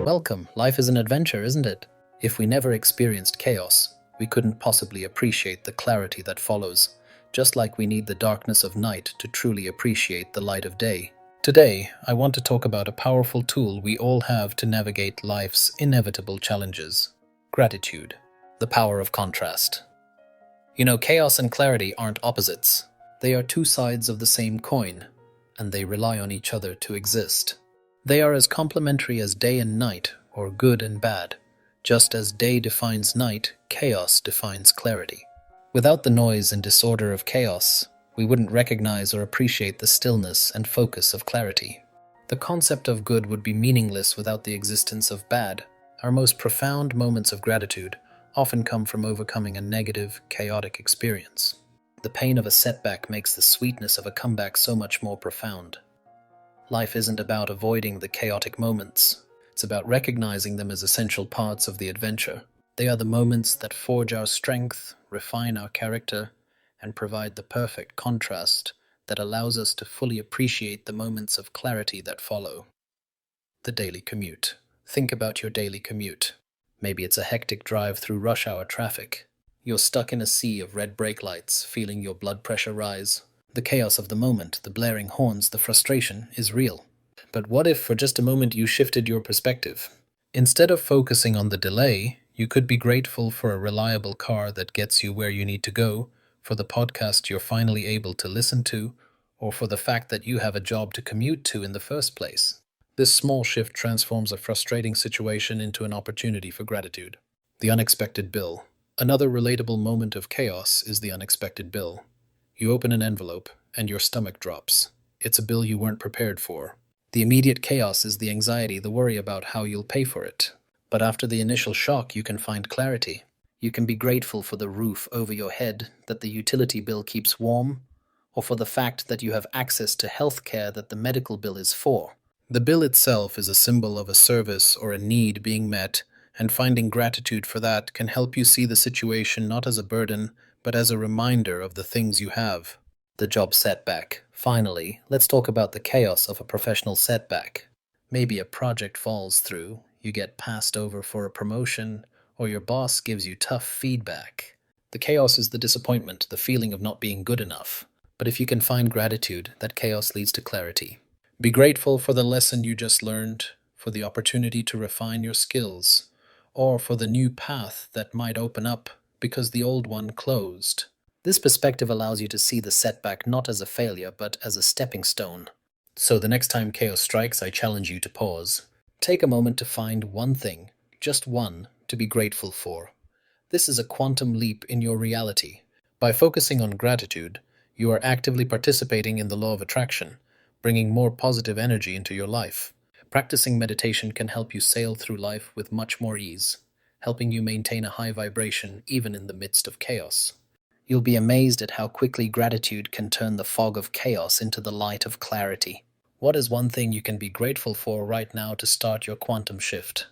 Welcome. Life is an adventure, isn't it? If we never experienced chaos, we couldn't possibly appreciate the clarity that follows, just like we need the darkness of night to truly appreciate the light of day. Today, I want to talk about a powerful tool we all have to navigate life's inevitable challenges: gratitude, the power of contrast. Chaos and clarity aren't opposites. They are two sides of the same coin, and they rely on each other to exist. They are as complementary as day and night, or good and bad. Just as day defines night, chaos defines clarity. Without the noise and disorder of chaos, we wouldn't recognize or appreciate the stillness and focus of clarity. The concept of good would be meaningless without the existence of bad. Our most profound moments of gratitude often come from overcoming a negative, chaotic experience. The pain of a setback makes the sweetness of a comeback so much more profound. Life isn't about avoiding the chaotic moments. It's about recognizing them as essential parts of the adventure. They are the moments that forge our strength, refine our character, and provide the perfect contrast that allows us to fully appreciate the moments of clarity that follow. The daily commute. Think about your daily commute. Maybe it's a hectic drive through rush hour traffic. You're stuck in a sea of red brake lights, feeling your blood pressure rise. The chaos of the moment, the blaring horns, the frustration is real. But what if for just a moment you shifted your perspective? Instead of focusing on the delay, you could be grateful for a reliable car that gets you where you need to go, for the podcast you're finally able to listen to, or for the fact that you have a job to commute to in the first place. This small shift transforms a frustrating situation into an opportunity for gratitude. The unexpected bill. Another relatable moment of chaos is the unexpected bill. You open an envelope, and your stomach drops. It's a bill you weren't prepared for. The immediate chaos is the anxiety, the worry about how you'll pay for it. But after the initial shock, you can find clarity. You can be grateful for the roof over your head, that the utility bill keeps warm, or for the fact that you have access to health care that the medical bill is for. The bill itself is a symbol of a service or a need being met, and finding gratitude for that can help you see the situation not as a burden, but as a reminder of the things you have. The job setback. Finally, let's talk about the chaos of a professional setback. Maybe a project falls through, you get passed over for a promotion, or your boss gives you tough feedback. The chaos is the disappointment, the feeling of not being good enough. But if you can find gratitude, that chaos leads to clarity. Be grateful for the lesson you just learned, for the opportunity to refine your skills, or for the new path that might open up because the old one closed. This perspective allows you to see the setback not as a failure, but as a stepping stone. So the next time chaos strikes, I challenge you to pause. Take a moment to find one thing, just one, to be grateful for. This is a quantum leap in your reality. By focusing on gratitude, you are actively participating in the law of attraction, bringing more positive energy into your life. Practicing meditation can help you sail through life with much more ease, helping you maintain a high vibration even in the midst of chaos. You'll be amazed at how quickly gratitude can turn the fog of chaos into the light of clarity. What is one thing you can be grateful for right now to start your quantum shift?